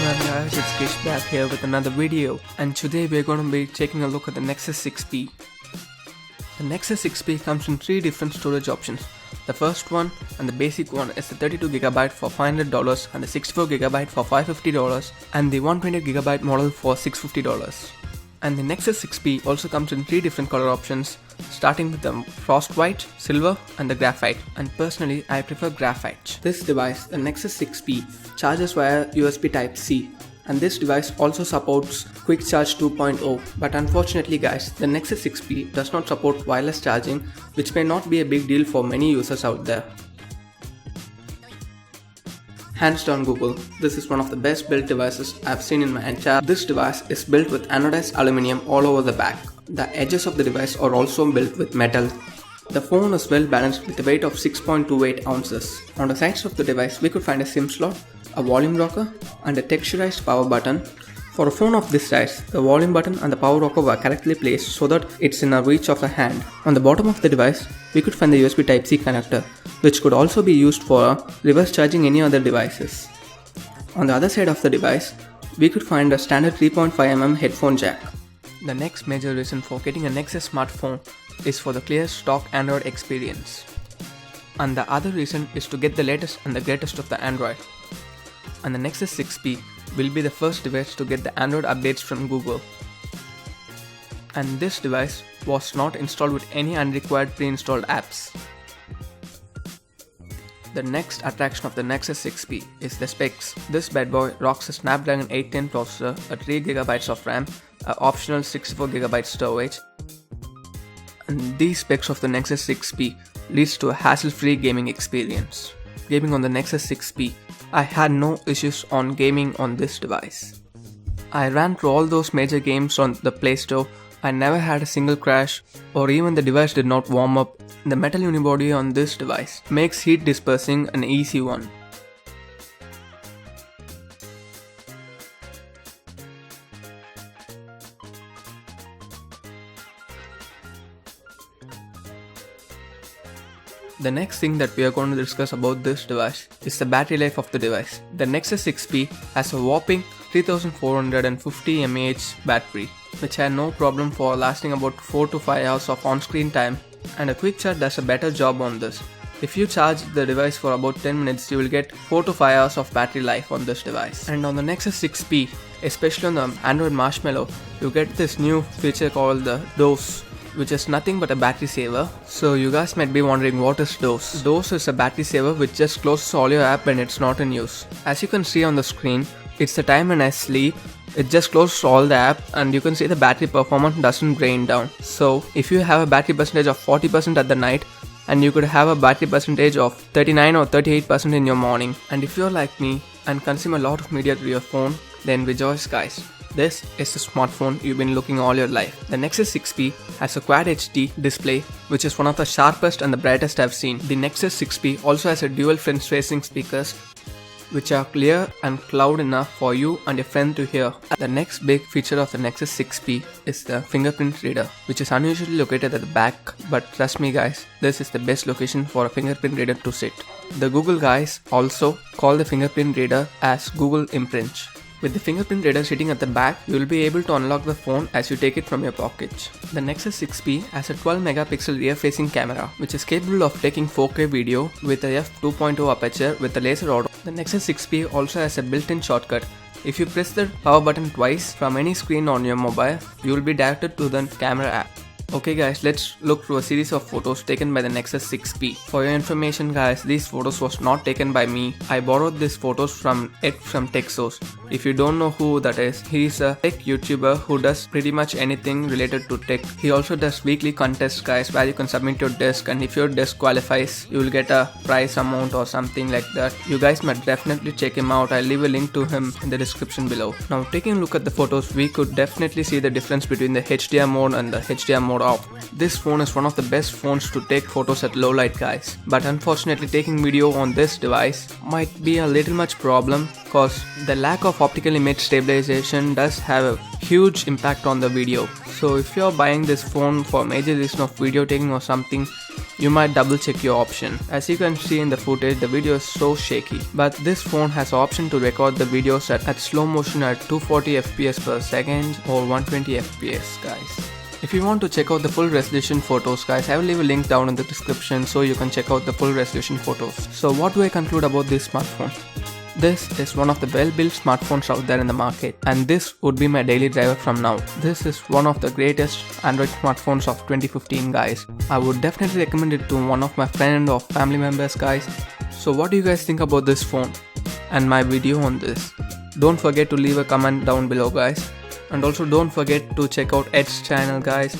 everyone guys, it's Kish back here with another video, and today we're going to be taking a look at the Nexus 6P. The Nexus 6P comes in 3 different storage options. The first one and the basic one is the 32GB for $500 and the 64GB for $550 and the 128GB model for $650. And the Nexus 6P also comes in 3 different color options, starting with the frost white, silver and the graphite, and personally I prefer graphite. This device, the Nexus 6P, charges via USB Type-C, and this device also supports Quick Charge 2.0, but unfortunately guys, the Nexus 6P does not support wireless charging, which may not be a big deal for many users out there. Hands down Google, this is one of the best built devices I've seen in my entire. This device is built with anodized aluminum all over the back. The edges of the device are also built with metal. The phone is well balanced with a weight of 6.28 ounces. On the sides of the device we could find a SIM slot, a volume rocker and a texturized power button. For a phone of this size, the volume button and the power rocker were correctly placed so that it's in the reach of the hand. On the bottom of the device, we could find the USB Type-C connector, which could also be used for reverse charging any other devices. On the other side of the device, we could find a standard 3.5mm headphone jack. The next major reason for getting a Nexus smartphone is for the clear stock Android experience. And the other reason is to get the latest and the greatest of the Android. And the Nexus 6P will be the first device to get the Android updates from Google. And this device was not installed with any unrequired pre-installed apps. The next attraction of the Nexus 6P is the specs. This bad boy rocks a Snapdragon 810 processor, a 3GB of RAM, an optional 64GB storage. And these specs of the Nexus 6P leads to a hassle-free gaming experience. Gaming on the Nexus 6P, I had no issues on gaming on this device. I ran through all those major games on the Play Store. I never had a single crash or even the device did not warm up. The metal unibody on this device makes heat dispersing an easy one. The next thing that we are going to discuss about this device is the battery life of the device. The Nexus 6P has a whopping 3450 mAh battery, which had no problem for lasting about 4 to 5 hours of on-screen time, and a quick charge does a better job on this. If you charge the device for about 10 minutes, you will get 4 to 5 hours of battery life on this device. And on the Nexus 6P, especially on the Android Marshmallow, you get this new feature called the DOS, which is nothing but a battery saver. So you guys might be wondering, what is DOS? DOS is a battery saver which just closes all your app when it's not in use. As you can see on the screen, it's the time when I sleep. It just closes all the app and you can see the battery performance doesn't drain down. So if you have a battery percentage of 40% at the night, and you could have a battery percentage of 39 or 38% in your morning. And if you're like me and consume a lot of media through your phone, then rejoice guys. This is the smartphone you've been looking all your life. The Nexus 6P has a Quad HD display, which is one of the sharpest and the brightest I've seen. The Nexus 6P also has a dual front-facing speakers, which are clear and loud enough for you and your friend to hear. The next big feature of the Nexus 6P is the fingerprint reader, which is unusually located at the back, but trust me guys, this is the best location for a fingerprint reader to sit. The Google guys also call the fingerprint reader as Google Imprint. With the fingerprint reader sitting at the back, you will be able to unlock the phone as you take it from your pocket. The Nexus 6P has a 12 megapixel rear-facing camera, which is capable of taking 4K video with a f2.0 aperture with a laser auto. The Nexus 6P also has a built-in shortcut. If you press the power button twice from any screen on your mobile, you will be directed to the camera app. Okay guys, let's look through a series of photos taken by the Nexus 6P. For your information guys, these photos was not taken by me. I borrowed these photos from Ed from TechSource. If you don't know who that is, he is a tech YouTuber who does pretty much anything related to tech. He also does weekly contests guys, where you can submit your desk, and if your desk qualifies, you will get a prize amount or something like that. You guys might definitely check him out. I'll leave a link to him in the description below. Now taking a look at the photos, we could definitely see the difference between the HDR mode and the HDR mode off. This phone is one of the best phones to take photos at low light guys, but unfortunately taking video on this device might be a little much problem, cause the lack of optical image stabilization does have a huge impact on the video. So if you're buying this phone for major reason of video taking or something, you might double check your option. As you can see in the footage, the video is so shaky. But this phone has the option to record the videos at slow motion at 240 fps per second or 120 fps guys. If you want to check out the full resolution photos guys, I will leave a link down in the description so you can check out the full resolution photos. So what do I conclude about this smartphone? This is one of the well-built smartphones out there in the market, and this would be my daily driver from now. This is one of the greatest Android smartphones of 2015 guys. I would definitely recommend it to one of my friend or family members guys. So what do you guys think about this phone and my video on this? Don't forget to leave a comment down below guys, and also don't forget to check out Ed's channel guys.